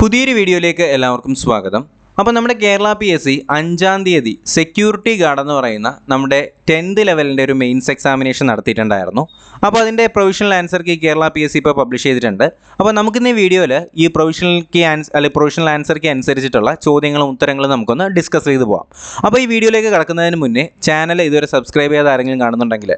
പുതിയൊരു വീഡിയോയിലേക്ക് എല്ലാവർക്കും സ്വാഗതം. അപ്പോൾ നമ്മുടെ കേരള PSC 5-ാം തീയതി സെക്യൂരിറ്റി ഗാർഡ് എന്ന് പറയുന്ന നമ്മുടെ 10th ലെവലിൻ്റെ ഒരു മെയിൻസ് എക്സാമിനേഷൻ നടത്തിയിട്ടുണ്ടായിരുന്നു. അപ്പോൾ അതിൻ്റെ provisional answer key Kerala PSC ഇപ്പോൾ പബ്ലിഷ് ചെയ്തിട്ടുണ്ട്. അപ്പോൾ നമുക്കിന്ന് ഈ വീഡിയോയിൽ ഈ പ്രൊവിഷണൽ ആൻസർ കീ അനുസരിച്ചിട്ടുള്ള ചോദ്യങ്ങളും ഉത്തരങ്ങളും നമുക്കൊന്ന് ഡിസ്കസ് ചെയ്ത് പോകാം. അപ്പോൾ ഈ വീഡിയോയിലേക്ക് കടക്കുന്നതിന് മുന്നേ ചാനൽ ഇതുവരെ സബ്സ്ക്രൈബ് ചെയ്ത ആരെങ്കിലും കാണുന്നുണ്ടെങ്കിൽ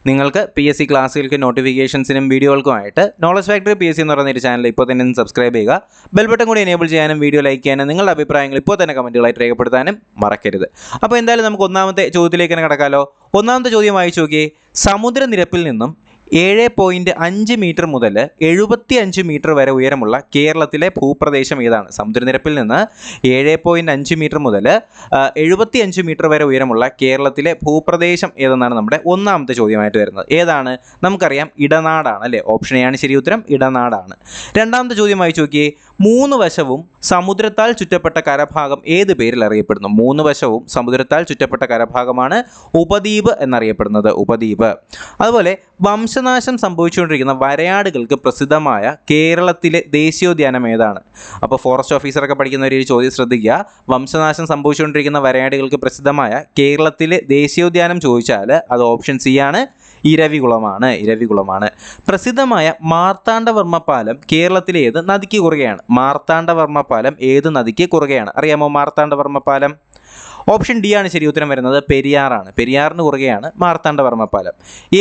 നിങ്ങൾക്ക് PSC ക്ലാസ്സുകൾക്ക് നോട്ടിഫിക്കേഷൻസിനും വീഡിയോകൾക്കുമായിട്ട് നോളജ് ഫാക്ടറി PSC എന്ന് പറയുന്ന ഒരു ചാനൽ ഇപ്പോൾ തന്നെ സബ്സ്ക്രൈബ് ചെയ്യുക. ബെൽ ബട്ടൺ കൂടി എനേബിൾ ചെയ്യാനും വീഡിയോ ലൈക്ക് ചെയ്യാനും നിങ്ങളുടെ അഭിപ്രായങ്ങൾ ഇപ്പോൾ തന്നെ കമൻറ്റുകളായിട്ട് രേഖപ്പെടുത്താനും മറക്കരുത്. അപ്പോൾ എന്തായാലും നമുക്ക് ഒന്നാമത്തെ ചോദ്യത്തിലേക്ക് തന്നെ കടക്കാമല്ലോ. ഒന്നാമത്തെ ചോദ്യം വായിച്ചു നോക്കിയേ. സമുദ്രനിരപ്പിൽ നിന്നും 7.5 മീറ്റർ മുതൽ 75 മീറ്റർ വരെ ഉയരമുള്ള കേരളത്തിലെ ഭൂപ്രദേശം ഏതാണ്? സമുദ്രനിരപ്പിൽ നിന്ന് 7.5 മീറ്റർ മുതൽ 75 മീറ്റർ വരെ ഉയരമുള്ള കേരളത്തിലെ ഭൂപ്രദേശം ഏതെന്നാണ് നമ്മുടെ ഒന്നാമത്തെ ചോദ്യമായിട്ട് വരുന്നത്. ഏതാണ്? നമുക്കറിയാം, ഇടനാടാണ് അല്ലേ. ഓപ്ഷൻ എ ആണ് ശരി ഉത്തരം, ഇടനാടാണ്. രണ്ടാമത്തെ ചോദ്യം വായിച്ചു നോക്കിയേ. 3 വശവും സമുദ്രത്താൽ ചുറ്റപ്പെട്ട കരഭാഗം ഏത് പേരിൽ അറിയപ്പെടുന്നു? 3 വശവും സമുദ്രത്താൽ ചുറ്റപ്പെട്ട കരഭാഗമാണ് ഉപദ്വീപ് എന്നറിയപ്പെടുന്നത്, ഉപദ്വീപ്. അതുപോലെ വംശനാശം സംഭവിച്ചുകൊണ്ടിരിക്കുന്ന വരയാടുകൾക്ക് പ്രസിദ്ധമായ കേരളത്തിലെ ദേശീയോദ്യാനം ഏതാണ്? അപ്പോൾ ഫോറസ്റ്റ് ഓഫീസറൊക്കെ പഠിക്കുന്ന ഒരു ചോദ്യം ശ്രദ്ധിക്കുക. വംശനാശം സംഭവിച്ചുകൊണ്ടിരിക്കുന്ന വരയാടുകൾക്ക് പ്രസിദ്ധമായ കേരളത്തിലെ ദേശീയോദ്യാനം ചോദിച്ചാൽ അത് ഓപ്ഷൻ സി ആണ്, ഇരവികുളമാണ്. ഇരവികുളമാണ്. പ്രസിദ്ധമായ മാർത്താണ്ഡവർമ്മ പാലം കേരളത്തിലെ ഏത് നദിക്ക് കുറുകയാണ്? മാർത്താണ്ഡവർമ്മ പാലം ഏത് നദിക്ക് കുറുകയാണ്? അറിയാമോ മാർത്താണ്ഡവർമ്മ പാലം? ഓപ്ഷൻ ഡി ആണ് ശരി ഉത്തരം വരുന്നത്, പെരിയാറാണ്. പെരിയാറിന് കുറുകെയാണ് മാർത്താണ്ഡവർമ്മ പാലം.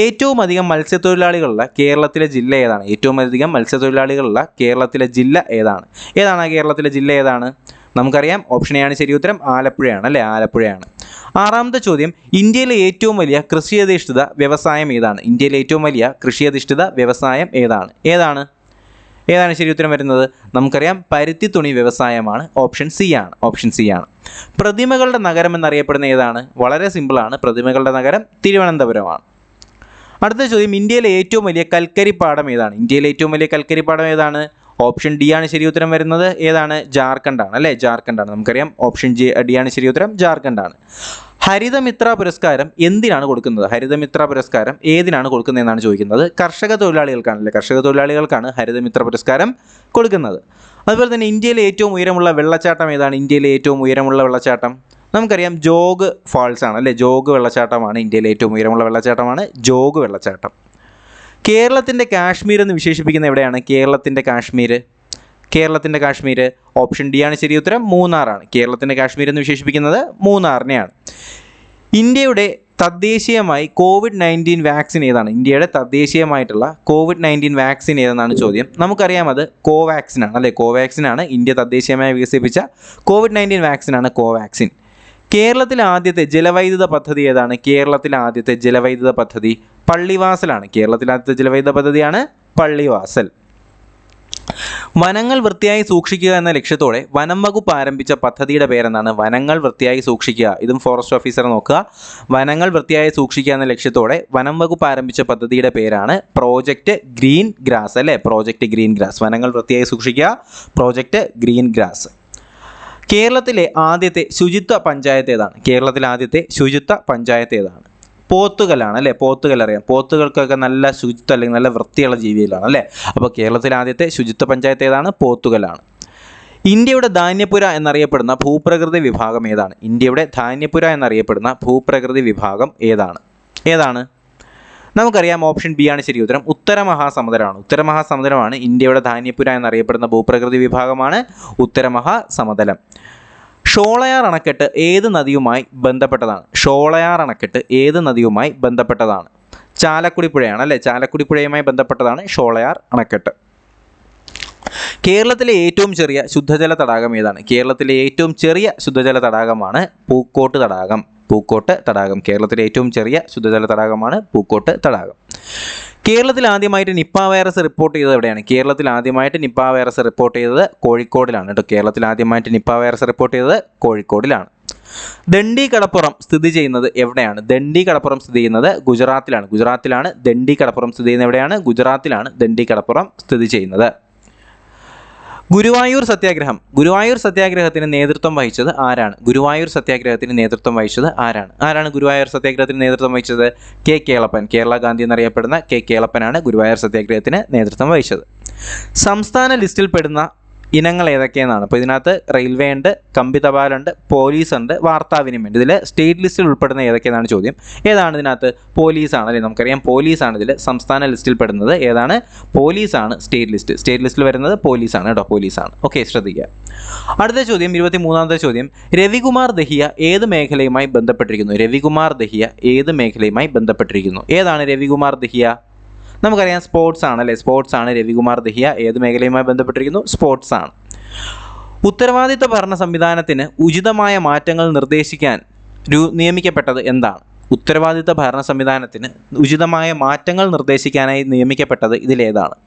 ഏറ്റവും അധികം മത്സ്യത്തൊഴിലാളികളുള്ള കേരളത്തിലെ ജില്ല ഏതാണ്? ഏറ്റവും അധികം മത്സ്യത്തൊഴിലാളികളുള്ള കേരളത്തിലെ ജില്ല ഏതാണ്? ഏതാണ് ആ കേരളത്തിലെ ജില്ല ഏതാണ്? നമുക്കറിയാം, ഓപ്ഷൻ എ ആണ് ശരി ഉത്തരം, ആലപ്പുഴയാണ് അല്ലേ, ആലപ്പുഴയാണ്. ആറാമത്തെ ചോദ്യം. ഇന്ത്യയിലെ ഏറ്റവും വലിയ കൃഷിയധിഷ്ഠിത വ്യവസായം ഏതാണ്? ഇന്ത്യയിലെ ഏറ്റവും വലിയ കൃഷിയധിഷ്ഠിത വ്യവസായം ഏതാണ്? ഏതാണ് ശരി ഉത്തരം വരുന്നത്? നമുക്കറിയാം, പരുത്തി തുണി വ്യവസായമാണ്. ഓപ്ഷൻ സി ആണ്, ഓപ്ഷൻ സി ആണ്. പ്രതിമകളുടെ നഗരം എന്നറിയപ്പെടുന്ന ഏതാണ്? വളരെ സിമ്പിളാണ്, പ്രതിമകളുടെ നഗരം തിരുവനന്തപുരമാണ്. അടുത്ത ചോദ്യം. ഇന്ത്യയിലെ ഏറ്റവും വലിയ കൽക്കരിപ്പാടം ഏതാണ്? ഇന്ത്യയിലെ ഏറ്റവും വലിയ കൽക്കരിപ്പാടം ഏതാണ്? ഓപ്ഷൻ ഡി ആണ് ശരി ഉത്തരം വരുന്നത്. ഏതാണ്? ജാർഖണ്ഡാണ് അല്ലേ, ജാർഖണ്ഡാണ്. നമുക്കറിയാം, ഓപ്ഷൻ ഡി ആണ് ശരി ഉത്തരം, ജാർഖണ്ഡാണ്. ഹരിതമിത്ര പുരസ്കാരം എന്തിനാണ് കൊടുക്കുന്നത്? ഹരിതമിത്ര പുരസ്കാരം ഏതിനാണ് കൊടുക്കുന്നതെന്നാണ് ചോദിക്കുന്നത്. കർഷക തൊഴിലാളികൾക്കാണല്ലേ, കർഷക തൊഴിലാളികൾക്കാണ് ഹരിതമിത്ര പുരസ്കാരം കൊടുക്കുന്നത്. അതുപോലെ തന്നെ ഇന്ത്യയിലെ ഏറ്റവും ഉയരമുള്ള വെള്ളച്ചാട്ടം ഏതാണ്? ഇന്ത്യയിലെ ഏറ്റവും ഉയരമുള്ള വെള്ളച്ചാട്ടം നമുക്കറിയാം, ജോഗ് ഫാൾസ് ആണ് അല്ലേ, ജോഗ് വെള്ളച്ചാട്ടമാണ്. ഇന്ത്യയിലെ ഏറ്റവും ഉയരമുള്ള വെള്ളച്ചാട്ടമാണ് ജോഗ് വെള്ളച്ചാട്ടം. കേരളത്തിൻ്റെ കാശ്മീർ എന്ന് വിശേഷിപ്പിക്കുന്ന എവിടെയാണ്? കേരളത്തിൻ്റെ കാശ്മീർ ഓപ്ഷൻ ഡി ആണ് ശരി ഉത്തരം, മൂന്നാറാണ്. കേരളത്തിൻ്റെ കാശ്മീർ എന്ന് വിശേഷിപ്പിക്കുന്നത് മൂന്നാറിനെയാണ്. ഇന്ത്യയുടെ തദ്ദേശീയമായി COVID-19 വാക്സിൻ ഏതാണ്? ഇന്ത്യയുടെ തദ്ദേശീയമായിട്ടുള്ള COVID-19 വാക്സിൻ ഏതെന്നാണ് ചോദ്യം. നമുക്കറിയാം, അത് കോവാക്സിൻ ആണ് അല്ലേ, കോവാക്സിൻ ആണ്. ഇന്ത്യ തദ്ദേശീയമായി വികസിപ്പിച്ച COVID-19 വാക്സിനാണ് കോവാക്സിൻ. കേരളത്തിലെ ആദ്യത്തെ ജലവൈദ്യുത പദ്ധതി ഏതാണ്? കേരളത്തിലെ ആദ്യത്തെ ജലവൈദ്യുത പദ്ധതി പള്ളിവാസലാണ്. കേരളത്തിലെ ആദ്യത്തെ ജലവൈദ്യുത പദ്ധതിയാണ് പള്ളിവാസൽ. വനങ്ങൾ വൃത്തിയായി സൂക്ഷിക്കുക എന്ന ലക്ഷ്യത്തോടെ വനം വകുപ്പ് ആരംഭിച്ച പദ്ധതിയുടെ പേരെന്താണ്? വനങ്ങൾ വൃത്തിയായി സൂക്ഷിക്കുക. ഇതും ഫോറസ്റ്റ് ഓഫീസർ നോക്കുക. വനങ്ങൾ വൃത്തിയായി സൂക്ഷിക്കുക എന്ന ലക്ഷ്യത്തോടെ വനം വകുപ്പ് ആരംഭിച്ച പദ്ധതിയുടെ പേരാണ് പ്രോജക്റ്റ് ഗ്രീൻ ഗ്രാസ് അല്ലേ, പ്രോജക്റ്റ് ഗ്രീൻ ഗ്രാസ്. വനങ്ങൾ വൃത്തിയായി സൂക്ഷിക്കുക, പ്രോജക്റ്റ് ഗ്രീൻ ഗ്രാസ്. കേരളത്തിലെ ആദ്യത്തെ ശുചിത്വ പഞ്ചായത്ത് ഏതാണ്? കേരളത്തിലെ ആദ്യത്തെ ശുചിത്വ പഞ്ചായത്ത് ഏതാണ്? പോത്തുകലാണ് അല്ലേ, പോത്തുകൽ അറിയാം. പോത്തുകൾക്കൊക്കെ നല്ല ശുചിത്വം അല്ലെങ്കിൽ നല്ല വൃത്തിയുള്ള ജീവികളാണ് അല്ലേ. അപ്പോൾ കേരളത്തിലെ ആദ്യത്തെ ശുചിത്വ പഞ്ചായത്ത് ഏതാണ്? പോത്തുകലാണ്. ഇന്ത്യയുടെ ധാന്യപുര എന്നറിയപ്പെടുന്ന ഭൂപ്രകൃതി വിഭാഗം ഏതാണ്? ഇന്ത്യയുടെ ധാന്യപുര എന്നറിയപ്പെടുന്ന ഭൂപ്രകൃതി വിഭാഗം ഏതാണ്? നമുക്കറിയാം, ഓപ്ഷൻ ബി ആണ് ശരി ഉത്തരം, ഉത്തരമഹാസമുദ്രമാണ്. ഉത്തരമഹാസമുദ്രമാണ് ഇന്ത്യയുടെ ധാന്യപുര എന്നറിയപ്പെടുന്ന ഭൂപ്രകൃതി വിഭാഗമാണ് ഉത്തരമഹാസമതലം. ഷോളയാർ അണക്കെട്ട് ഏത് നദിയുമായി ബന്ധപ്പെട്ടതാണ്? ഷോളയാർ അണക്കെട്ട് ഏത് നദിയുമായി ബന്ധപ്പെട്ടതാണ്? ചാലക്കുടി പുഴയാണ് അല്ലേ, ചാലക്കുടി പുഴയുമായി ബന്ധപ്പെട്ടതാണ് ഷോളയാർ അണക്കെട്ട്. കേരളത്തിലെ ഏറ്റവും ചെറിയ ശുദ്ധജല തടാകം ഏതാണ്? കേരളത്തിലെ ഏറ്റവും ചെറിയ ശുദ്ധജല തടാകമാണ് പൂക്കോട്ട് തടാകം. പൂക്കോട്ട് തടാകം കേരളത്തിലെ ഏറ്റവും ചെറിയ ശുദ്ധജല തടാകമാണ് പൂക്കോട്ട് തടാകം. കേരളത്തിൽ ആദ്യമായിട്ട് നിപ്പ വൈറസ് റിപ്പോർട്ട് ചെയ്തത് എവിടെയാണ്? കേരളത്തിൽ ആദ്യമായിട്ട് നിപ്പ വൈറസ് റിപ്പോർട്ട് ചെയ്തത് കോഴിക്കോടിലാണ് കേട്ടോ. കേരളത്തിൽ ആദ്യമായിട്ട് നിപ്പ വൈറസ് റിപ്പോർട്ട് ചെയ്തത് കോഴിക്കോടിലാണ്. ദണ്ഡി കടപ്പുറം സ്ഥിതി ചെയ്യുന്നത് എവിടെയാണ്? ദണ്ഡി കടപ്പുറം സ്ഥിതി ചെയ്യുന്നത് ഗുജറാത്തിലാണ്. ദണ്ഡി കടപ്പുറം സ്ഥിതി ചെയ്യുന്നത് എവിടെയാണ്? ഗുജറാത്തിലാണ് ദണ്ഡി കടപ്പുറം സ്ഥിതി ചെയ്യുന്നത്. ഗുരുവായൂർ സത്യാഗ്രഹത്തിന് നേതൃത്വം വഹിച്ചത് ആരാണ്? ഗുരുവായൂർ സത്യാഗ്രഹത്തിന് നേതൃത്വം വഹിച്ചത് ആരാണ് ഗുരുവായൂർ സത്യാഗ്രഹത്തിന് നേതൃത്വം വഹിച്ചത്? കെ കേളപ്പൻ. കേരള ഗാന്ധി എന്നറിയപ്പെടുന്ന കെ കേളപ്പനാണ് ഗുരുവായൂർ സത്യാഗ്രഹത്തിന് നേതൃത്വം വഹിച്ചത്. സംസ്ഥാന ലിസ്റ്റിൽ പെടുന്ന ഇനങ്ങൾ ഏതൊക്കെയെന്നാണ്. അപ്പോൾ ഇതിനകത്ത് റെയിൽവേ ഉണ്ട്, കമ്പി തപാലുണ്ട്, പോലീസ് ഉണ്ട്, വാർത്താവിനിമയം ഉണ്ട്. ഇതിൽ സ്റ്റേറ്റ് ലിസ്റ്റിൽ ഉൾപ്പെടുന്ന ഏതൊക്കെയെന്നാണ് ചോദ്യം. ഏതാണ് ഇതിനകത്ത്? പോലീസാണ് അല്ലേ. നമുക്കറിയാം പോലീസാണ് ഇതിൽ സംസ്ഥാന ലിസ്റ്റിൽ പെടുന്നത്. ഏതാണ്? പോലീസാണ് സ്റ്റേറ്റ് ലിസ്റ്റ്. സ്റ്റേറ്റ് ലിസ്റ്റിൽ വരുന്നത് പോലീസാണ് കേട്ടോ, പോലീസാണ്. ഓക്കെ, ശ്രദ്ധിക്കുക. അടുത്ത ചോദ്യം 23ാമത്തെ ചോദ്യം. രവികുമാർ ദഹിയ ഏത് മേഖലയുമായി ബന്ധപ്പെട്ടിരിക്കുന്നു? രവികുമാർ ദഹിയ ഏത് മേഖലയുമായി ബന്ധപ്പെട്ടിരിക്കുന്നു? ഏതാണ് രവികുമാർ ദഹിയ? നമുക്കറിയാം സ്പോർട്സ് ആണ് അല്ലേ. സ്പോർട്സ് ആണ്. രവികുമാർ ദഹിയ ഏത് മേഖലയുമായി ബന്ധപ്പെട്ടിരിക്കുന്നു? സ്പോർട്സ് ആണ്. ഉത്തരവാദിത്ത ഭരണ സംവിധാനത്തിന് ഉചിതമായ മാറ്റങ്ങൾ നിർദ്ദേശിക്കാൻ നിയമിക്കപ്പെട്ടത് എന്താണ്? ഉത്തരവാദിത്ത ഭരണ സംവിധാനത്തിന് ഉചിതമായ മാറ്റങ്ങൾ നിർദ്ദേശിക്കാനായി നിയമിക്കപ്പെട്ടത് ഇതിലേതാണ്?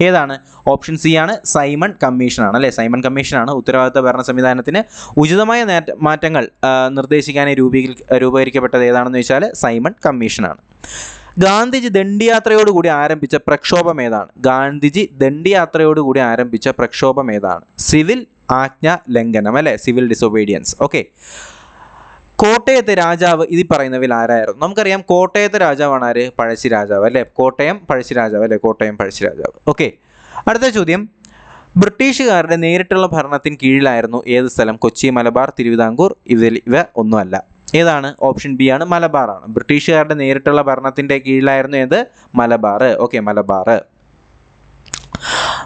ഏതാണ്? ഓപ്ഷൻ സി ആണ്, സൈമൺ കമ്മീഷനാണ് അല്ലേ. സൈമൺ കമ്മീഷനാണ് ഉത്തരവാദിത്ത ഭരണ സംവിധാനത്തിന് ഉചിതമായ മാറ്റങ്ങൾ നിർദ്ദേശിക്കാനായി രൂപീകരിക്കപ്പെട്ടത്. ഏതാണെന്ന് വെച്ചാൽ സൈമൺ കമ്മീഷനാണ്. ഗാന്ധിജി ദണ്ഡിയാത്രയോടുകൂടി ആരംഭിച്ച പ്രക്ഷോഭം ഏതാണ്? ഗാന്ധിജി ദണ്ഡിയാത്രയോടുകൂടി ആരംഭിച്ച പ്രക്ഷോഭം ഏതാണ്? സിവിൽ ആജ്ഞ ലംഘനം അല്ലേ, സിവിൽ ഡിസൊബീഡിയൻസ്. ഓക്കെ. കോട്ടയത്തെ രാജാവ് ഇതിൽ പറയുന്നവയിൽ ആരായിരുന്നു? നമുക്കറിയാം കോട്ടയത്തെ രാജാവാണ് ആര്? പഴശ്ശിരാജാവ് അല്ലേ. കോട്ടയം പഴശ്ശിരാജാവ് അല്ലേ, കോട്ടയം പഴശ്ശിരാജാവ്. ഓക്കെ. അടുത്ത ചോദ്യം. ബ്രിട്ടീഷുകാരുടെ നേരിട്ടുള്ള ഭരണത്തിന് കീഴിലായിരുന്നു ഏത് സ്ഥലം? കൊച്ചി, മലബാർ, തിരുവിതാംകൂർ. ഇവ ഒന്നുമല്ല. ഏതാണ്? ഓപ്ഷൻ ബി ആണ്, മലബാറാണ്. ബ്രിട്ടീഷുകാരുടെ നേരിട്ടുള്ള ഭരണത്തിൻ്റെ കീഴിലായിരുന്നു ഏത്? മലബാർ. ഓക്കെ, മലബാർ.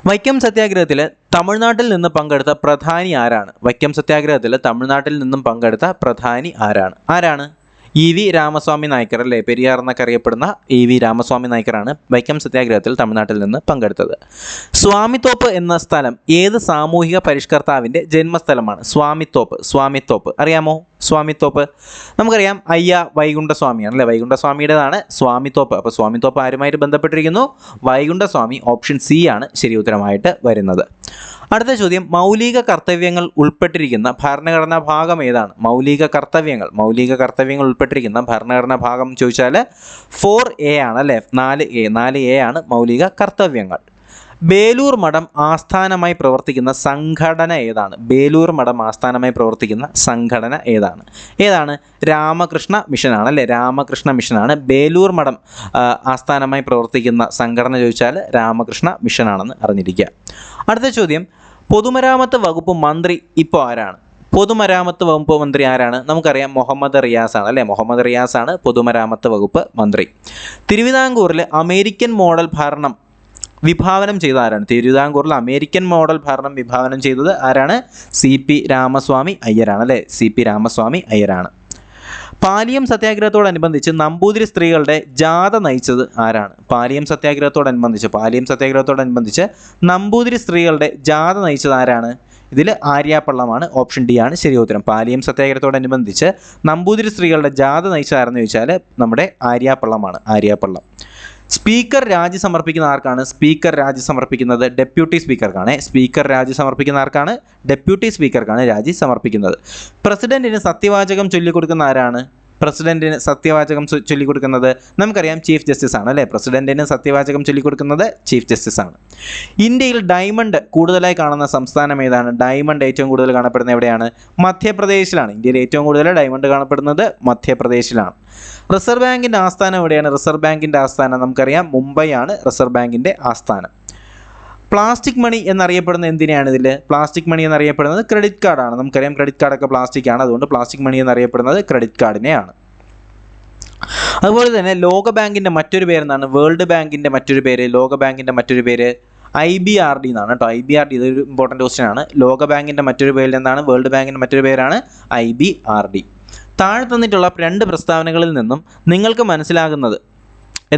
വൈക്കം സത്യാഗ്രഹത്തിൽ തമിഴ്നാട്ടിൽ നിന്ന് പങ്കെടുത്ത പ്രധാനി ആരാണ്? വൈക്കം സത്യാഗ്രഹത്തിൽ തമിഴ്നാട്ടിൽ നിന്നും പങ്കെടുത്ത പ്രധാനി ആരാണ്? ആരാണ്? ഇ വി രാമസ്വാമി നായ്ക്കർ അല്ലേ. പെരിയാർ എന്നൊക്കെ അറിയപ്പെടുന്ന ഇ വി രാമസ്വാമി നായ്ക്കറാണ് വൈക്കം സത്യാഗ്രഹത്തിൽ തമിഴ്നാട്ടിൽ നിന്ന് പങ്കെടുത്തത്. സ്വാമിത്തോപ്പ് എന്ന സ്ഥലം ഏത് സാമൂഹിക പരിഷ്കർത്താവിൻ്റെ ജന്മസ്ഥലമാണ്? സ്വാമിത്തോപ്പ് അറിയാമോ? സ്വാമിത്തോപ്പ് നമുക്കറിയാം അയ്യ വൈകുണ്ഠസ്വാമിയാണ് അല്ലേ. വൈകുണ്ഠസ്വാമിയുടേതാണ് സ്വാമിത്തോപ്പ്. അപ്പോൾ സ്വാമിത്തോപ്പ് ആരുമായിട്ട് ബന്ധപ്പെട്ടിരിക്കുന്നു? വൈകുണ്ഠസ്വാമി. ഓപ്ഷൻ സി ആണ് ശരി ഉത്തരമായിട്ട് വരുന്നത്. അടുത്ത ചോദ്യം. മൗലിക കർത്തവ്യങ്ങൾ ഉൾപ്പെട്ടിരിക്കുന്ന ഭരണഘടനാ ഭാഗം ഏതാണ്? മൗലിക കർത്തവ്യങ്ങൾ ഉൾപ്പെട്ടിരിക്കുന്ന ഭരണഘടനാ ഭാഗം ചോദിച്ചാൽ 4A ആണ് അല്ലേ. 4A ആണ് മൗലിക കർത്തവ്യങ്ങൾ. ബേലൂർ മഠം ആസ്ഥാനമായി പ്രവർത്തിക്കുന്ന സംഘടന ഏതാണ്? ബേലൂർ മഠം ആസ്ഥാനമായി പ്രവർത്തിക്കുന്ന സംഘടന ഏതാണ്? രാമകൃഷ്ണ മിഷനാണ് അല്ലേ. രാമകൃഷ്ണ മിഷനാണ്. ബേലൂർ മഠം ആസ്ഥാനമായി പ്രവർത്തിക്കുന്ന സംഘടന ചോദിച്ചാൽ രാമകൃഷ്ണ മിഷനാണെന്ന് അറിഞ്ഞിരിക്കുക. അടുത്ത ചോദ്യം. പൊതുമരാമത്ത് വകുപ്പ് മന്ത്രി ഇപ്പോൾ ആരാണ്? പൊതുമരാമത്ത് വകുപ്പ് മന്ത്രി ആരാണ്? നമുക്കറിയാം മുഹമ്മദ് റിയാസ് ആണ് അല്ലേ. മുഹമ്മദ് റിയാസ് ആണ് പൊതുമരാമത്ത് വകുപ്പ് മന്ത്രി. തിരുവിതാംകൂറിൽ അമേരിക്കൻ മോഡൽ ഭരണം വിഭാവനം ചെയ്ത ആരാണ്? തിരുവിതാംകൂറിൽ അമേരിക്കൻ മോഡൽ ഭരണം വിഭാവനം ചെയ്തത് ആരാണ്? CP രാമസ്വാമി അയ്യരാണ് അല്ലേ. CP രാമസ്വാമി അയ്യരാണ്. പാലിയം സത്യാഗ്രഹത്തോടനുബന്ധിച്ച് നമ്പൂതിരി സ്ത്രീകളുടെ ജാഥ നയിച്ചത് ആരാണ്? പാലിയം സത്യാഗ്രഹത്തോടനുബന്ധിച്ച് നമ്പൂതിരി സ്ത്രീകളുടെ ജാഥ നയിച്ചത് ആരാണ്? ഇതിൽ ആര്യാപ്പള്ളമാണ്. ഓപ്ഷൻ ഡി ആണ് ശരി ഉത്തരം. പാലിയം സത്യാഗ്രഹത്തോടനുബന്ധിച്ച് നമ്പൂതിരി സ്ത്രീകളുടെ ജാഥ നയിച്ചതാരെന്ന് ചോദിച്ചാൽ നമ്മുടെ ആര്യാപ്പള്ളമാണ്. സ്പീക്കർ രാജി സമർപ്പിക്കുന്ന ആർക്കാണ്? സ്പീക്കർ രാജി സമർപ്പിക്കുന്നത് ഡെപ്യൂട്ടി സ്പീക്കർക്കാണ്. സ്പീക്കർ രാജി സമർപ്പിക്കുന്ന ആർക്കാണ്? ഡെപ്യൂട്ടി സ്പീക്കർക്കാണ് രാജി സമർപ്പിക്കുന്നത്. പ്രസിഡന്റിന് സത്യവാചകം ചൊല്ലിക്കൊടുക്കുന്ന ആരാണ്? പ്രസിഡന്റിന് സത്യവാചകം ചൊല്ലിക്കൊടുക്കുന്നത് നമുക്കറിയാം ചീഫ് ജസ്റ്റിസ് ആണ് അല്ലേ. പ്രസിഡന്റിന് സത്യവാചകം ചൊല്ലിക്കൊടുക്കുന്നത് ചീഫ് ജസ്റ്റിസ് ആണ്. ഇന്ത്യയിൽ ഡയമണ്ട് കൂടുതലായി കാണുന്ന സംസ്ഥാനം ഏതാണ്? ഡയമണ്ട് ഏറ്റവും കൂടുതൽ കാണപ്പെടുന്നത് എവിടെയാണ്? മധ്യപ്രദേശിലാണ്. ഇന്ത്യയിൽ ഏറ്റവും കൂടുതൽ ഡയമണ്ട് കാണപ്പെടുന്നത് മധ്യപ്രദേശിലാണ്. റിസർവ് ബാങ്കിൻ്റെ ആസ്ഥാനം എവിടെയാണ്? റിസർവ് ബാങ്കിൻ്റെ ആസ്ഥാനം നമുക്കറിയാം മുംബൈ ആണ് റിസർവ് ബാങ്കിൻ്റെ ആസ്ഥാനം. പ്ലാസ്റ്റിക് മണി എന്നറിയപ്പെടുന്ന എന്തിനാണ്? ഇതിൽ പ്ലാസ്റ്റിക് മണി എന്നറിയപ്പെടുന്നത് ക്രെഡിറ്റ് കാർഡാണ്. നമുക്കറിയാം ക്രെഡിറ്റ് കാർഡൊക്കെ പ്ലാസ്റ്റിക് ആണ്. അതുകൊണ്ട് പ്ലാസ്റ്റിക് മണി എന്നറിയപ്പെടുന്നത് ക്രെഡിറ്റ് കാർഡിനെയാണ്. അതുപോലെ തന്നെ ലോക ബാങ്കിൻ്റെ മറ്റൊരു പേര് എന്താണ്? വേൾഡ് ബാങ്കിൻ്റെ മറ്റൊരു പേര്, ലോക ബാങ്കിൻ്റെ മറ്റൊരു പേര് IBRD എന്നാണ് കേട്ടോ. IBRD ഇതൊരു ഇമ്പോർട്ടൻറ്റ് ക്വസ്റ്റ്യൻ ആണ്. ലോക ബാങ്കിൻ്റെ മറ്റൊരു പേര് എന്താണ്? വേൾഡ് ബാങ്കിൻ്റെ മറ്റൊരു പേരാണ് IBRD. താഴെ തന്നിട്ടുള്ള 2 പ്രസ്താവനകളിൽ നിന്നും നിങ്ങൾക്ക് മനസ്സിലാകുന്നത്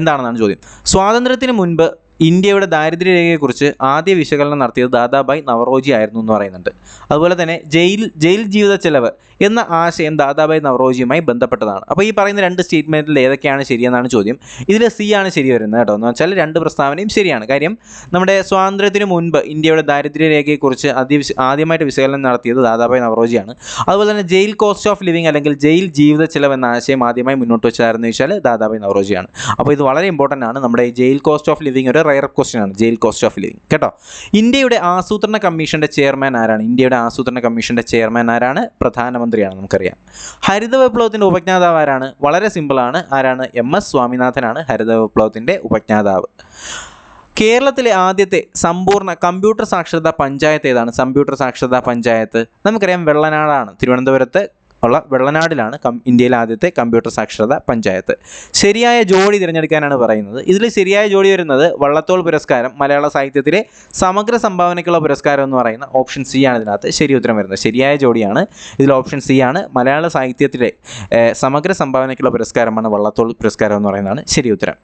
എന്താണെന്നാണ് ചോദ്യം. സ്വാതന്ത്ര്യത്തിന് മുൻപ് ഇന്ത്യയുടെ ദാരിദ്ര്യരേഖയെക്കുറിച്ച് ആദ്യ വിശകലനം നടത്തിയത് ദാദാഭായ് നവറോജി ആയിരുന്നു എന്ന് പറയുന്നുണ്ട്. അതുപോലെ തന്നെ ജയിൽ ജീവിത ചെലവ് എന്ന ആശയം ദാദാഭായ് നവറോജിയുമായി ബന്ധപ്പെട്ടതാണ്. അപ്പോൾ ഈ പറയുന്ന 2 സ്റ്റേറ്റ്മെൻറ്റിൽ ഏതൊക്കെയാണ് ശരിയെന്നാണ് ചോദ്യം. ഇതിൽ സി ആണ് ശരി വരുന്നത് കേട്ടോ. എന്ന് വെച്ചാൽ 2 പ്രസ്താവനയും ശരിയാണ്. കാര്യം നമ്മുടെ സ്വാതന്ത്ര്യത്തിന് മുൻപ് ഇന്ത്യയുടെ ദാരിദ്ര്യരേഖയെക്കുറിച്ച് ആദ്യമായിട്ട് വിശകലനം നടത്തിയത് ദാദാഭായ് നവറോജിയാണ്. അതുപോലെ തന്നെ ജയിൽ കോസ്റ്റ് ഓഫ് ലിവിങ് അല്ലെങ്കിൽ ജയിൽ ജീവിത ചെലവ് എന്ന ആശയം ആദ്യമായി മുന്നോട്ട് വെച്ചതായിരുന്നു വെച്ചാൽ ദാദാഭായ് നവറോജിയാണ്. അപ്പോൾ ഇത് വളരെ ഇമ്പോർട്ടൻ്റ് ആണ്. നമ്മുടെ ജയിൽ കോസ്റ്റ് ഓഫ് ലിവിങ് ഒരു റയർ ക്വസ്റ്റ്യൻ ആണ്, ജയിൽ കോസ്റ്റ് ഓഫ് ലിവിങ് കേട്ടോ. ഇന്ത്യയുടെ ആസൂത്രണ കമ്മീഷന്റെ ചെയർമാൻ ആരാണ്? ഇന്ത്യയുടെ ആസൂത്രണ കമ്മീഷന്റെ ചെയർമാൻ ആരാണ്? പ്രധാനമന്ത്രിയാണ്. നമുക്കറിയാം. ഹരിത വിപ്ലവത്തിന്റെ ഉപജ്ഞാതാവ് ആരാണ്? വളരെ സിമ്പിളാണ്. ആരാണ്? MS സ്വാമിനാഥനാണ് ഹരിത വിപ്ലവത്തിന്റെ ഉപജ്ഞാതാവ്. കേരളത്തിലെ ആദ്യത്തെ സമ്പൂർണ്ണ കമ്പ്യൂട്ടർ സാക്ഷരതാ പഞ്ചായത്ത് ഏതാണ്? കമ്പ്യൂട്ടർ സാക്ഷരതാ പഞ്ചായത്ത് നമുക്കറിയാം വെള്ളനാടാണ്. തിരുവനന്തപുരത്ത് ഉള്ള വെള്ളനാടിലാണ് ഇന്ത്യയിലെ ആദ്യത്തെ കമ്പ്യൂട്ടർ സാക്ഷരതാ പഞ്ചായത്ത്. ശരിയായ ജോഡി തിരഞ്ഞെടുക്കാനാണ് പറയുന്നത്. ഇതിൽ ശരിയായ ജോഡി വരുന്നത് വള്ളത്തോൾ പുരസ്കാരം, മലയാള സാഹിത്യത്തിലെ സമഗ്ര സംഭാവനയ്ക്കുള്ള പുരസ്കാരം എന്ന് പറയുന്ന ഓപ്ഷൻ സി ആണ് ഇതിനകത്ത് ശരി ഉത്തരം വരുന്നത്. ശരിയായ ജോഡിയാണ് ഇതിൽ ഓപ്ഷൻ സി ആണ്. മലയാള സാഹിത്യത്തിലെ സമഗ്ര സംഭാവനയ്ക്കുള്ള പുരസ്കാരമാണ് വള്ളത്തോൾ പുരസ്കാരം എന്ന് പറയുന്നതാണ് ശരി ഉത്തരം.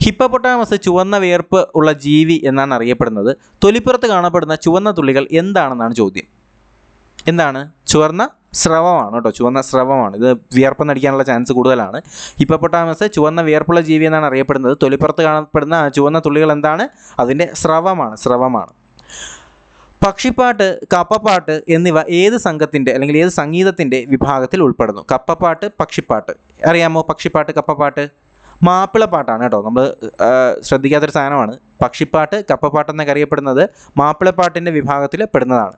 ഹിപ്പോപ്പൊട്ടാമസ് ചുവന്ന വിയർപ്പ് ഉള്ള ജീവി എന്നാണ് അറിയപ്പെടുന്നത്. തൊലിപ്പുറത്ത് കാണപ്പെടുന്ന ചുവന്ന തുള്ളികൾ എന്താണെന്നാണ് ചോദ്യം. എന്താണ്? ചുവന്ന സ്രവമാണ് കേട്ടോ, ചുവന്ന സ്രവമാണ്. ഇത് വിയർപ്പെന്നടിക്കാനുള്ള ചാൻസ് കൂടുതലാണ്. ഹിപ്പോപ്പൊട്ടാമസ് ചുവന്ന വിയർപ്പുള്ള ജീവി എന്നാണ് അറിയപ്പെടുന്നത്. തൊലിപ്പുറത്ത് കാണപ്പെടുന്ന ചുവന്ന തുള്ളികൾ എന്താണ്? അതിൻ്റെ സ്രവമാണ്. പക്ഷിപ്പാട്ട്, കപ്പപ്പാട്ട് എന്നിവ ഏത് സംഘത്തിൻ്റെ അല്ലെങ്കിൽ ഏത് സംഗീതത്തിൻ്റെ വിഭാഗത്തിൽ ഉൾപ്പെടുന്നു? കപ്പപ്പാട്ട്, പക്ഷിപ്പാട്ട് അറിയാമോ? പക്ഷിപ്പാട്ട്, കപ്പപ്പാട്ട് മാപ്പിളപ്പാട്ടാണ് കേട്ടോ. നമ്മൾ ശ്രദ്ധിക്കാത്തൊരു സാധനമാണ്. പക്ഷിപ്പാട്ട്, കപ്പപ്പാട്ട് എന്നൊക്കെ അറിയപ്പെടുന്നത് മാപ്പിളപ്പാട്ടിൻ്റെ വിഭാഗത്തിൽ പെടുന്നതാണ്.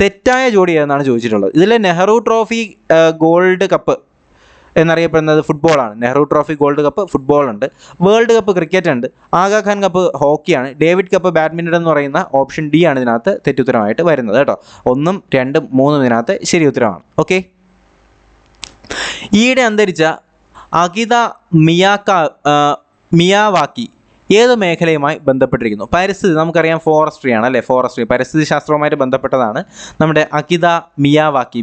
തെറ്റായ ജോഡി ഏതെന്നാണ് ചോദിച്ചിട്ടുള്ളത്. ഇതിൽ നെഹ്റു ട്രോഫി ഗോൾഡ് കപ്പ് എന്നറിയപ്പെടുന്നത് ഫുട്ബോളാണ്. Nehru trophy gold cup ഫുട്ബോളുണ്ട്. World cup cricket ഉണ്ട്. Aga Khan cup ഹോക്കിയാണ്. David cup badminton എന്ന് പറയുന്ന ഓപ്ഷൻ ഡി ആണ് ഇതിനകത്ത് തെറ്റുത്തരമായിട്ട് വരുന്നത് കേട്ടോ. 1, 2, 3 ഇതിനകത്ത് ശരി ഉത്തരമാണ്. ഓക്കെ. ഈയിടെ അന്തരിച്ച അകിത മിയാവാക്കി ഏത് മേഖലയുമായി ബന്ധപ്പെട്ടിരിക്കുന്നു? പരിസ്ഥിതി നമുക്കറിയാം, ഫോറസ്ട്രി ആണ് അല്ലേ. ഫോറസ്ട്രി പരിസ്ഥിതി ശാസ്ത്രവുമായിട്ട് ബന്ധപ്പെട്ടതാണ് നമ്മുടെ അകിത മിയാവാക്കി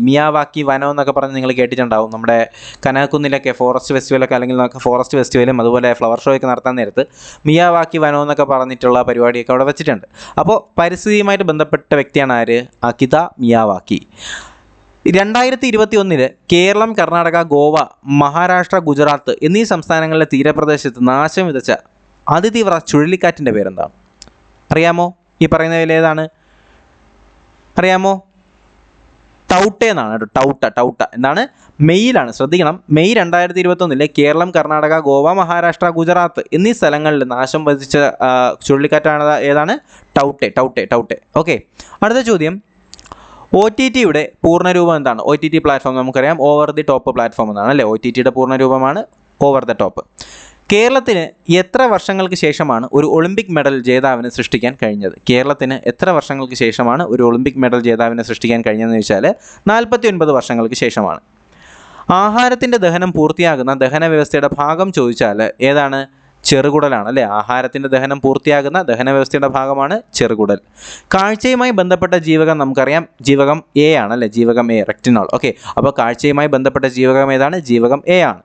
വനം എന്നൊക്കെ പറഞ്ഞ് നിങ്ങൾ കേട്ടിട്ടുണ്ടാവും. നമ്മുടെ കനകക്കുന്നിലൊക്കെ ഫോറസ്റ്റ് ഫെസ്റ്റിവലൊക്കെ അല്ലെങ്കിൽ ഫോറസ്റ്റ് ഫെസ്റ്റിവലും അതുപോലെ ഫ്ലവർ ഷോ ഒക്കെ നടത്താൻ നേരത്ത് മിയാവാക്കി വനം എന്നൊക്കെ പറഞ്ഞിട്ടുള്ള പരിപാടിയൊക്കെ അവിടെ വെച്ചിട്ടുണ്ട്. അപ്പോൾ പരിസ്ഥിതിയുമായിട്ട് ബന്ധപ്പെട്ട വ്യക്തിയാണ് ആര്? അകിത മിയാവാക്കി. 2021 കേരളം, കർണാടക, ഗോവ, മഹാരാഷ്ട്ര, ഗുജറാത്ത് എന്നീ സംസ്ഥാനങ്ങളിലെ തീരപ്രദേശത്ത് നാശം വിതച്ച അതിതീവ്ര ചുഴലിക്കാറ്റിൻ്റെ പേരെന്താണ്? അറിയാമോ? ഈ പറയുന്നതിൽ ഏതാണ്? അറിയാമോ? ടൗട്ടെ എന്നാണ് കേട്ടോ. ടൗട്ട എന്താണ്? മെയ്യിലാണ്. ശ്രദ്ധിക്കണം, മെയ് 2021 കേരളം, കർണാടക, ഗോവ, മഹാരാഷ്ട്ര, ഗുജറാത്ത് എന്നീ സ്ഥലങ്ങളിൽ നാശം വിതച്ച ചുഴലിക്കാറ്റാണ് ഏതാണ്? ടൗട്ടെ. ഓക്കെ. അടുത്ത ചോദ്യം, OTTയുടെ പൂർണ്ണരൂപം എന്താണ്? OTT പ്ലാറ്റ്ഫോം നമുക്കറിയാം ഓവർ ദി ടോപ്പ് പ്ലാറ്റ്ഫോം എന്നാണ് അല്ലേ. OTTയുടെ പൂർണ്ണരൂപമാണ് ഓവർ ദ ടോപ്പ്. കേരളത്തിന് എത്ര വർഷങ്ങൾക്ക് ശേഷമാണ് ഒരു ഒളിമ്പിക് മെഡൽ ജേതാവിനെ സൃഷ്ടിക്കാൻ കഴിഞ്ഞത്? കേരളത്തിന് എത്ര വർഷങ്ങൾക്ക് ശേഷമാണ് ഒരു ഒളിമ്പിക് മെഡൽ ജേതാവിനെ സൃഷ്ടിക്കാൻ കഴിഞ്ഞതെന്ന് ചോദിച്ചാൽ 49 വർഷങ്ങൾക്ക് ശേഷമാണ്. ആഹാരത്തിൻ്റെ ദഹനം പൂർത്തിയാകുന്ന ദഹന വ്യവസ്ഥയുടെ ഭാഗം ചോദിച്ചാൽ ഏതാണ്? ചെറുകുടലാണ് അല്ലേ. ആഹാരത്തിൻ്റെ ദഹനം പൂർത്തിയാകുന്ന ദഹന വ്യവസ്ഥയുടെ ഭാഗമാണ് ചെറുകുടൽ. കാഴ്ചയുമായി ബന്ധപ്പെട്ട ജീവകം നമുക്കറിയാം ജീവകം എ ആണ് അല്ലേ. ജീവകം എ, റെക്റ്റിനോൾ. ഓക്കെ. അപ്പോൾ കാഴ്ചയുമായി ബന്ധപ്പെട്ട ജീവകം ഏതാണ്? ജീവകം എ ആണ്.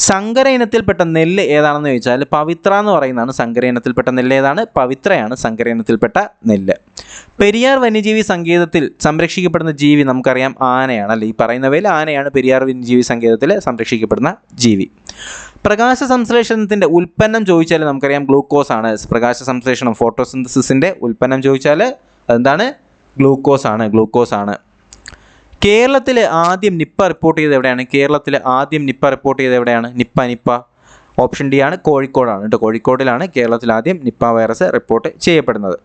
സങ്കര ഇനത്തിൽപ്പെട്ട നെല്ല് ഏതാണെന്ന് ചോദിച്ചാൽ പവിത്ര എന്ന് പറയുന്നതാണ് സങ്കര ഇനത്തിൽപ്പെട്ട നെല്ല്. ഏതാണ്? പവിത്രയാണ് സങ്കര ഇനത്തിൽപ്പെട്ട നെല്ല്. പെരിയാർ വന്യജീവി സങ്കേതത്തിൽ സംരക്ഷിക്കപ്പെടുന്ന ജീവി നമുക്കറിയാം ആനയാണ് അല്ലേ. ഈ പറയുന്നവയിൽ ആനയാണ് പെരിയാർ വന്യജീവി സങ്കേതത്തിൽ സംരക്ഷിക്കപ്പെടുന്ന ജീവി. പ്രകാശ സംശ്ലേഷണത്തിൻ്റെ ഉൽപ്പന്നം ചോദിച്ചാൽ നമുക്കറിയാം ഗ്ലൂക്കോസ് ആണ്. പ്രകാശ സംശ്ലേഷണം ഫോട്ടോസിന്തസിസിൻ്റെ ഉൽപ്പന്നം ചോദിച്ചാൽ അതെന്താണ്? ഗ്ലൂക്കോസ് ആണ്. കേരളത്തിൽ ആദ്യം നിപ്പ റിപ്പോർട്ട് ചെയ്തത് എവിടെയാണ്? നിപ്പ ഓപ്ഷൻ ഡി ആണ്, കോഴിക്കോടാണ് കേട്ടോ. കോഴിക്കോടിലാണ് കേരളത്തിൽ ആദ്യം നിപ്പ വൈറസ് റിപ്പോർട്ട് ചെയ്യപ്പെടുന്നത്.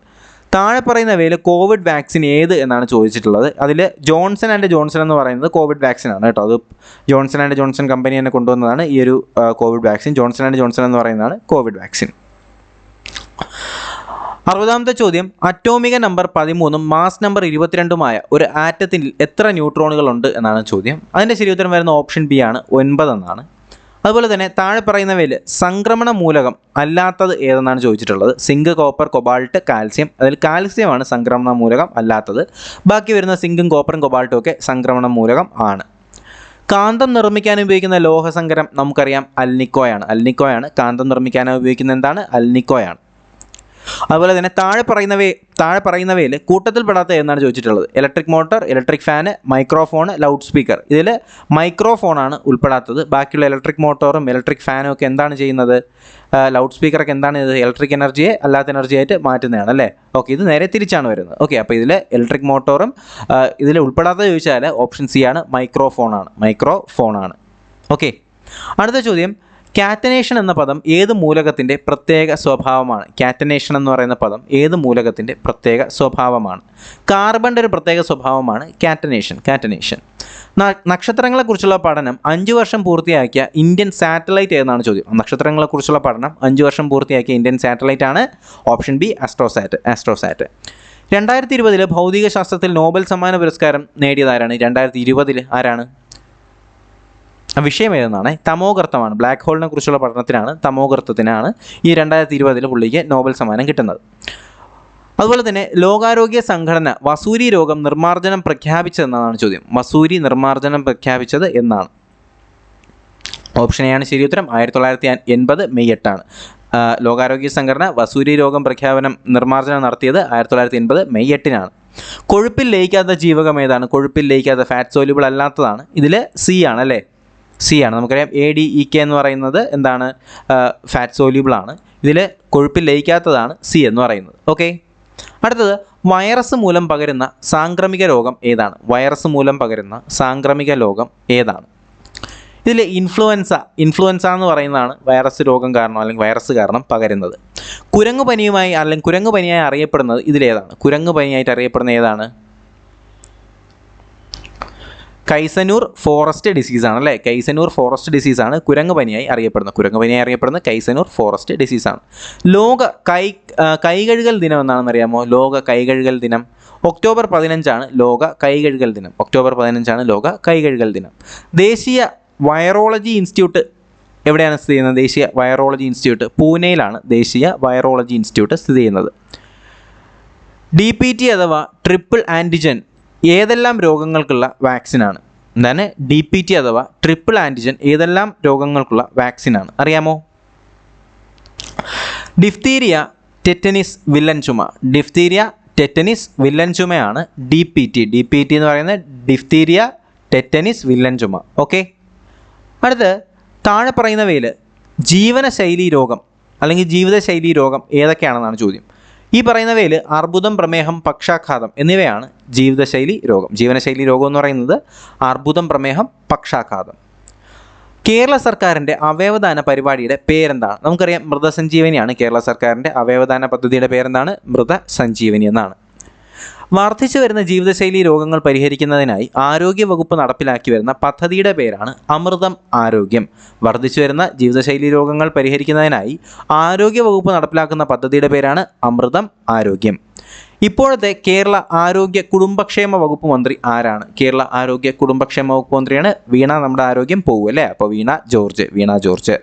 താഴെ പറയുന്നവയിൽ കോവിഡ് വാക്സിൻ ഏത് എന്നാണ് ചോദിച്ചിട്ടുള്ളത്. അതിൽ ജോൺസൺ ആൻഡ് ജോൺസൺ എന്ന് പറയുന്നത് കോവിഡ് വാക്സിൻ ആണ് കേട്ടോ. അത് ജോൺസൺ ആൻഡ് ജോൺസൺ കമ്പനി തന്നെ കൊണ്ടുവന്നതാണ് ഈ ഒരു Covid vaccine. Johnson and Johnson എന്ന് പറയുന്നതാണ് കോവിഡ് വാക്സിൻ. 60ാമത്തെ ചോദ്യം, അറ്റോമിക നമ്പർ 13 മാസ് നമ്പർ 22 ഒരു ആറ്റത്തിൽ എത്ര ന്യൂട്രോണുകൾ ഉണ്ട് എന്നാണ് ചോദ്യം. അതിൻ്റെ ശരി ഉത്തരം വരുന്ന ഓപ്ഷൻ ബി ആണ്, 9 എന്നാണ്. അതുപോലെ തന്നെ താഴെ പറയുന്നവയിൽ സംക്രമണ മൂലകം അല്ലാത്തത് ഏതെന്നാണ് ചോദിച്ചിട്ടുള്ളത്. Zinc, copper, cobalt, calcium. അതിൽ കാൽസ്യമാണ് സംക്രമണ മൂലകം അല്ലാത്തത്. ബാക്കി വരുന്ന സിങ്കും കോപ്പറും കൊബാൾട്ടും ഒക്കെ സംക്രമണ മൂലകം ആണ്. കാന്തം നിർമ്മിക്കാൻ ഉപയോഗിക്കുന്ന ലോഹസങ്കരം നമുക്കറിയാം അൽനിക്കോയാണ്. കാന്തം നിർമ്മിക്കാൻ ഉപയോഗിക്കുന്ന എന്താണ്? അൽനിക്കോയാണ്. അതുപോലെ തന്നെ താഴെ പറയുന്നവയിൽ കൂട്ടത്തിൽപ്പെടാത്ത എന്നാണ് ചോദിച്ചിട്ടുള്ളത്. Electric motor, electric fan, microphone, loud speaker. ഇതിൽ മൈക്രോഫോണാണ് ഉൾപ്പെടാത്തത്. ബാക്കിയുള്ള ഇലക്ട്രിക് മോട്ടോറും ഇലക്ട്രിക് ഫാനും ഒക്കെ എന്താണ് ചെയ്യുന്നത്? ലൗഡ് സ്പീക്കറൊക്കെ എന്താണ് ഇത്? ഇലക്ട്രിക് എനർജിയെ അല്ലാത്ത എനർജിയായിട്ട് മാറ്റുന്നതാണ് അല്ലേ. ഓക്കെ, ഇത് നേരെ തിരിച്ചാണ് വരുന്നത്. ഓക്കെ, അപ്പോൾ ഇതിൽ ഇലക്ട്രിക് മോട്ടോറും ഇതിൽ ഉൾപ്പെടാത്തത് ചോദിച്ചാൽ ഓപ്ഷൻ സി ആണ്, മൈക്രോഫോണാണ്. ഓക്കെ. അടുത്ത ചോദ്യം, കാറ്റനേഷൻ എന്ന പദം ഏത് മൂലകത്തിൻ്റെ പ്രത്യേക സ്വഭാവമാണ്? കാറ്റനേഷൻ എന്ന് പറയുന്ന പദം ഏത് മൂലകത്തിൻ്റെ പ്രത്യേക സ്വഭാവമാണ്? കാർബണിൻ്റെ ഒരു പ്രത്യേക സ്വഭാവമാണ് കാറ്റനേഷൻ. നക്ഷത്രങ്ങളെക്കുറിച്ചുള്ള പഠനം 5 വർഷം പൂർത്തിയാക്കിയ ഇന്ത്യൻ സാറ്റലൈറ്റ് ഏതെന്നാണ് ചോദ്യം. നക്ഷത്രങ്ങളെക്കുറിച്ചുള്ള പഠനം 5 വർഷം പൂർത്തിയാക്കിയ ഇന്ത്യൻ സാറ്റലൈറ്റ് ആണ് ഓപ്ഷൻ ബി ആസ്ട്രോസാറ്റ്. 2020 ഭൗതിക ശാസ്ത്രത്തിൽ നോബൽ സമ്മാന പുരസ്കാരം നേടിയതാരാണ്? 2020 ആരാണ്? വിഷയം ഏതെന്നാണ്? തമോഗർത്തമാണ്. ബ്ലാക്ക് ഹോളിനെ കുറിച്ചുള്ള പഠനത്തിനാണ്, തമോഗർത്തത്തിനാണ് ഈ 2020 പുള്ളിക്ക് നോബൽ സമ്മാനം കിട്ടുന്നത്. അതുപോലെ തന്നെ ലോകാരോഗ്യ സംഘടന വസൂരി രോഗം നിർമ്മാർജ്ജനം പ്രഖ്യാപിച്ചതെന്നാണ് ചോദ്യം. വസൂരി നിർമ്മാർജ്ജനം പ്രഖ്യാപിച്ചത് എന്നാണ്? ഓപ്ഷൻ എ ആണ് ശരി ഉത്തരം. 1980 മെയ് 8 ലോകാരോഗ്യ സംഘടന വസൂരി രോഗം നിർമ്മാർജ്ജനം നടത്തിയത് 1980 മെയ് 8 കൊഴുപ്പിൽ ലയിക്കാത്ത ജീവകം ഏതാണ്? കൊഴുപ്പിൽ ലയിക്കാത്ത ഫാറ്റ് സോല്യൂബിൾ അല്ലാത്തതാണ്. ഇതിൽ സി ആണ് അല്ലേ? സി ആണ്. നമുക്കറിയാം ADEK എന്ന് പറയുന്നത് എന്താണ്? ഫാറ്റ് സോല്യൂബിൾ ആണ്. ഇതിൽ കൊഴുപ്പിൽ ലയിക്കാത്തതാണ് സി എന്ന് പറയുന്നത്. ഓക്കെ, അടുത്തത് വൈറസ് മൂലം പകരുന്ന സാംക്രമിക രോഗം ഏതാണ്? വൈറസ് മൂലം പകരുന്ന സാംക്രമിക രോഗം ഏതാണ്? ഇതിൽ ഇൻഫ്ലുവൻസ എന്ന് പറയുന്നതാണ് വൈറസ് രോഗം കാരണം അല്ലെങ്കിൽ വൈറസ് കാരണം പകരുന്നത്. കുരങ്ങു പനിയായി അറിയപ്പെടുന്നത് ഇതിലേതാണ്? കുരങ്ങു പനിയായിട്ട് അറിയപ്പെടുന്ന ഏതാണ്? കൈസനൂർ ഫോറസ്റ്റ് ഡിസീസാണ് അല്ലേ? കൈസനൂർ ഫോറസ്റ്റ് ഡിസീസാണ് കുരങ്ങു പനിയായി അറിയപ്പെടുന്നത് കൈസനൂർ ഫോറസ്റ്റ് ഡിസീസാണ്. ലോക കൈകഴുകൽ ദിനം എന്നാണെന്ന് അറിയാമോ? ലോക കൈകഴുകൽ ദിനം ഒക്ടോബർ 15 ലോക കൈകഴുകൽ ദിനം. ദേശീയ വൈറോളജി ഇൻസ്റ്റിറ്റ്യൂട്ട് എവിടെയാണ് സ്ഥിതി ചെയ്യുന്നത്? ദേശീയ വൈറോളജി ഇൻസ്റ്റിറ്റ്യൂട്ട് പൂനെയിലാണ് ദേശീയ വൈറോളജി ഇൻസ്റ്റിറ്റ്യൂട്ട് സ്ഥിതി ചെയ്യുന്നത്. DPT അഥവാ ട്രിപ്പിൾ ആൻറ്റിജൻ ഏതെല്ലാം രോഗങ്ങൾക്കുള്ള വാക്സിനാണ്? എന്താണ് DPT അഥവാ ട്രിപ്പിൾ ആൻറ്റിജൻ ഏതെല്ലാം രോഗങ്ങൾക്കുള്ള വാക്സിനാണ്? അറിയാമോ? ഡിഫ്തീരിയ, ടെറ്റനിസ്, വില്ലൻ ചുമയാണ് DPT എന്ന് പറയുന്നത് ഡിഫ്തീരിയ, ടെറ്റനിസ്, വില്ലൻ ചുമ. ഓക്കെ, അടുത്ത് താഴെ പറയുന്നവയിൽ ജീവിതശൈലി രോഗം ഏതൊക്കെയാണെന്നാണ് ചോദ്യം. ഈ പറയുന്നവയിൽ അർബുദം, പ്രമേഹം, പക്ഷാഘാതം എന്നിവയാണ് ജീവിതശൈലി രോഗം എന്ന് പറയുന്നത്. അർബുദം, പ്രമേഹം, പക്ഷാഘാതം. കേരള സർക്കാരിൻ്റെ അവയവദാന പരിപാടിയുടെ പേരെന്താണ്? നമുക്കറിയാം മൃതസഞ്ജീവനിയാണ് കേരള സർക്കാരിൻ്റെ അവയവദാന പദ്ധതിയുടെ പേരെന്താണ്? മൃതസഞ്ജീവനി എന്നാണ്. വർദ്ധിച്ചു വരുന്ന ജീവിതശൈലി രോഗങ്ങൾ പരിഹരിക്കുന്നതിനായി ആരോഗ്യവകുപ്പ് നടപ്പിലാക്കി വരുന്ന പദ്ധതിയുടെ പേരാണ് അമൃതം ആരോഗ്യം. വർദ്ധിച്ചു വരുന്ന ജീവിതശൈലി രോഗങ്ങൾ പരിഹരിക്കുന്നതിനായി ആരോഗ്യവകുപ്പ് നടപ്പിലാക്കുന്ന പദ്ധതിയുടെ പേരാണ് അമൃതം ആരോഗ്യം. ഇപ്പോഴത്തെ കേരള ആരോഗ്യ കുടുംബക്ഷേമ വകുപ്പ് മന്ത്രി ആരാണ്? കേരള ആരോഗ്യ കുടുംബക്ഷേമ വകുപ്പ് മന്ത്രിയാണ് വീണ. നമ്മുടെ ആരോഗ്യം പോകും അല്ലേ? അപ്പോൾ വീണ ജോർജ്.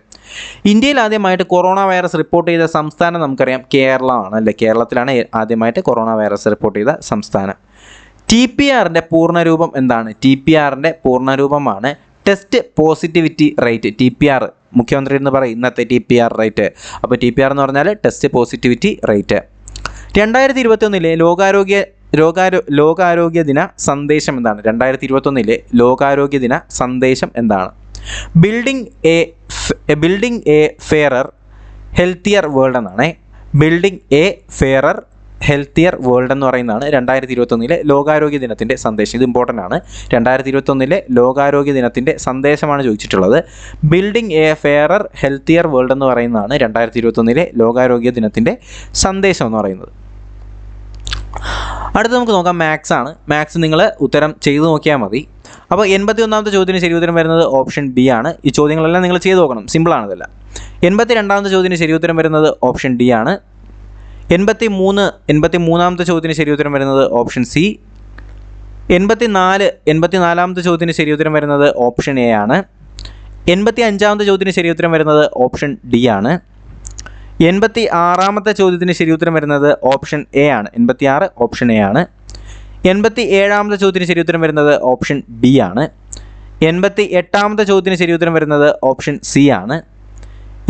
ഇന്ത്യയിൽ ആദ്യമായിട്ട് കൊറോണ വൈറസ് റിപ്പോർട്ട് ചെയ്ത സംസ്ഥാനം നമുക്കറിയാം കേരളമാണ് അല്ലേ? കേരളത്തിലാണ് ആദ്യമായിട്ട് കൊറോണ വൈറസ് റിപ്പോർട്ട് ചെയ്ത സംസ്ഥാനം. TPRൻ്റെ പൂർണ്ണരൂപം എന്താണ്? TPRൻ്റെ പൂർണ്ണരൂപമാണ് ടെസ്റ്റ് പോസിറ്റിവിറ്റി റേറ്റ്. TPR മുഖ്യമന്ത്രി എന്ന് പറയും ഇന്നത്തെ TPR റേറ്റ്. അപ്പോൾ TPR എന്ന് പറഞ്ഞാൽ ടെസ്റ്റ് പോസിറ്റിവിറ്റി റേറ്റ്. 2021 ലോകാരോഗ്യ ദിന സന്ദേശം എന്താണ്? 2021 ലോകാരോഗ്യ ദിന സന്ദേശം എന്താണ്? Building a fairer healthier world എന്നാണ്. Building a fairer healthier world എന്ന് പറയുന്നതാണ് 2021 ലോകാരോഗ്യ ദിനത്തിൻ്റെ സന്ദേശം. ഇത് ഇമ്പോർട്ടൻ്റ് ആണ്. 2021 ലോകാരോഗ്യ ദിനത്തിൻ്റെ സന്ദേശമാണ് ചോദിച്ചിട്ടുള്ളത്. Building a fairer healthier world എന്ന് പറയുന്നതാണ് 2021 ലോകാരോഗ്യ ദിനത്തിൻ്റെ സന്ദേശം എന്ന് പറയുന്നത്. അടുത്ത് നമുക്ക് നോക്കാം മാത്സ് ആണ്. മാത്സ് നിങ്ങൾ ഉത്തരം ചെയ്തു നോക്കിയാൽ മതി. അപ്പോൾ 81ാമത്തെ ചോദ്യത്തിന് ശരി ഉത്തരം വരുന്നത് ഓപ്ഷൻ ബി ആണ്. ഈ ചോദ്യങ്ങളെല്ലാം നിങ്ങൾ ചെയ്തു നോക്കണം, സിമ്പിളാണ് ഇതെല്ലാം. 82ാമത്തെ ചോദ്യത്തിന് ശരി ഉത്തരം വരുന്നത് ഓപ്ഷൻ ഡി ആണ്. 83ാമത്തെ ചോദ്യത്തിന് ശരി ഉത്തരം വരുന്നത് ഓപ്ഷൻ സി. 84ാമത്തെ ചോദ്യത്തിന് ശരി ഉത്തരം വരുന്നത് ഓപ്ഷൻ എ ആണ്. 85ാമത്തെ ചോദ്യത്തിന് ശരി ഉത്തരം വരുന്നത് ഓപ്ഷൻ ഡി ആണ്. 86ാമത്തെ ചോദ്യത്തിന് ശരി ഉത്തരം വരുന്നത് ഓപ്ഷൻ എ ആണ്. 86 ഓപ്ഷൻ എ ആണ്. 87ാമത്തെ ചോദ്യത്തിന് ശരി ഉത്തരം വരുന്നത് ഓപ്ഷൻ ബി ആണ്. 88ാമത്തെ ചോദ്യത്തിന് ശരി ഉത്തരം വരുന്നത് ഓപ്ഷൻ സി ആണ്.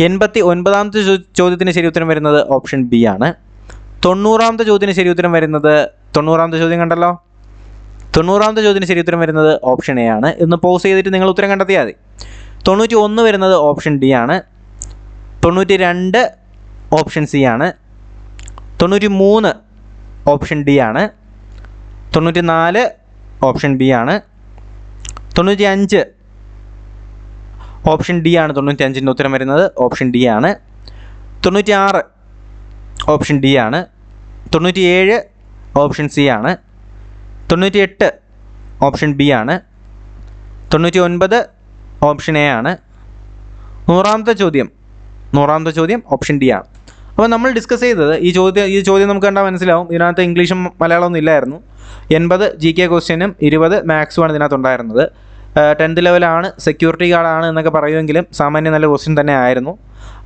89ാമത്തെ ചോദ്യത്തിന് ശരി ഉത്തരം വരുന്നത് ഓപ്ഷൻ ബി ആണ്. 90ാമത്തെ ചോദ്യത്തിന് ശരി ഉത്തരം വരുന്നത് 90ാമത്തെ ചോദ്യം കണ്ടല്ലോ. 90ാമത്തെ ചോദ്യത്തിന് ശരി ഉത്തരം വരുന്നത് ഓപ്ഷൻ എ ആണ്. ഇന്ന് പോസ് ചെയ്തിട്ട് നിങ്ങൾ ഉത്തരം കണ്ടെത്തിയാൽ മതി. 91 വരുന്നത് ഓപ്ഷൻ ഡി ആണ്. 92 ഓപ്ഷൻ സി ആണ്. 93 ഓപ്ഷൻ ഡി ആണ്. 94 ഓപ്ഷൻ ബി ആണ്. 95 ഓപ്ഷൻ ഡി ആണ് 95ൻ്റെ ഉത്തരം വരുന്നത്. ഓപ്ഷൻ ഡി ആണ്. 96 ഓപ്ഷൻ ഡി ആണ്. 97 ഓപ്ഷൻ സി ആണ്. 98 ഓപ്ഷൻ ബി ആണ്. 99 ഓപ്ഷൻ എ ആണ്. 100ാമത്തെ ചോദ്യം ഓപ്ഷൻ ഡി ആണ്. അപ്പോൾ നമ്മൾ ഡിസ്കസ് ചെയ്തത് ഈ ചോദ്യം നമുക്ക് കണ്ടാൽ മനസ്സിലാവും. ഇതിനകത്ത് ഇംഗ്ലീഷും മലയാളമൊന്നും ഇല്ലായിരുന്നു. 80 GK ക്വസ്റ്റ്യനും 20 മാത്സുമാണ് ഇതിനകത്തുണ്ടായിരുന്നത്. 10th ലെവലാണ്, സെക്യൂരിറ്റി ഗാർഡാണ് എന്നൊക്കെ പറയുമെങ്കിലും സാമാന്യം നല്ല ക്വസ്റ്റ്യൻ തന്നെ ആയിരുന്നു.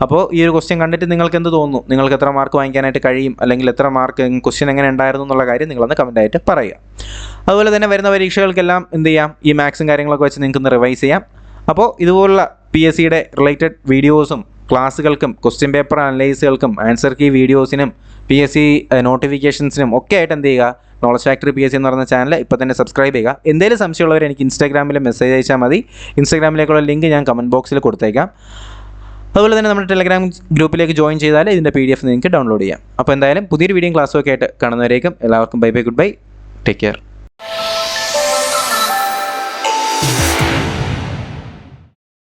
അപ്പോൾ ഈ ഒരു ക്വസ്റ്റ്യൻ കണ്ടിട്ട് നിങ്ങൾക്ക് എന്ത് തോന്നുന്നു? നിങ്ങൾക്ക് എത്ര മാർക്ക് വാങ്ങിക്കാനായിട്ട് കഴിയും, അല്ലെങ്കിൽ എത്ര മാർക്ക് ക്വസ്റ്റ്യൻ എങ്ങനെ ഉണ്ടായിരുന്നു എന്നുള്ള കാര്യം നിങ്ങളൊന്ന് കമൻറ്റായിട്ട് പറയുക. അതുപോലെ തന്നെ വരുന്ന പരീക്ഷകൾക്കെല്ലാം എന്ത് ചെയ്യാം, ഈ മാത്സും കാര്യങ്ങളൊക്കെ വെച്ച് നിങ്ങൾക്കൊന്ന് റിവൈസ് ചെയ്യാം. അപ്പോൾ ഇതുപോലുള്ള PSCയുടെ റിലേറ്റഡ് വീഡിയോസും ക്ലാസ്സുകൾക്കും ക്വസ്റ്റ്യൻ പേപ്പർ അനലൈസുകൾക്കും ആൻസർ കീ വീഡിയോസിനും PSC നോട്ടിഫിക്കേഷൻസിനും ഒക്കെ ആയിട്ട് എന്ത് ചെയ്യുക, നോളജ് ഫാക്ടറി PSC എന്ന് പറയുന്ന ചാനൽ ഇപ്പോൾ തന്നെ സബ്സ്ക്രൈബ് ചെയ്യുക. എന്തെങ്കിലും സംശയമുള്ളവർ എനിക്ക് ഇൻസ്റ്റാഗ്രാമിൽ മെസ്സേജ് അയച്ചാൽ മതി. ഇൻസ്റ്റാഗ്രാമിലേക്കുള്ള ലിങ്ക് ഞാൻ കമൻറ്റ് ബോക്സിൽ കൊടുത്തേക്കാം. അതുപോലെ തന്നെ നമ്മുടെ ടെലഗ്രാം ഗ്രൂപ്പിലേക്ക് ജോയിൻ ചെയ്താൽ ഇതിൻ്റെ PDF നിങ്ങൾക്ക് ഡൗൺലോഡ് ചെയ്യാം. അപ്പോൾ എന്തായാലും പുതിയൊരു വീഡിയോയും ക്ലാസ്സും ഒക്കെ ആയിട്ട് കാണുന്നവരേക്കും എല്ലാവർക്കും bye bye, good bye, take care.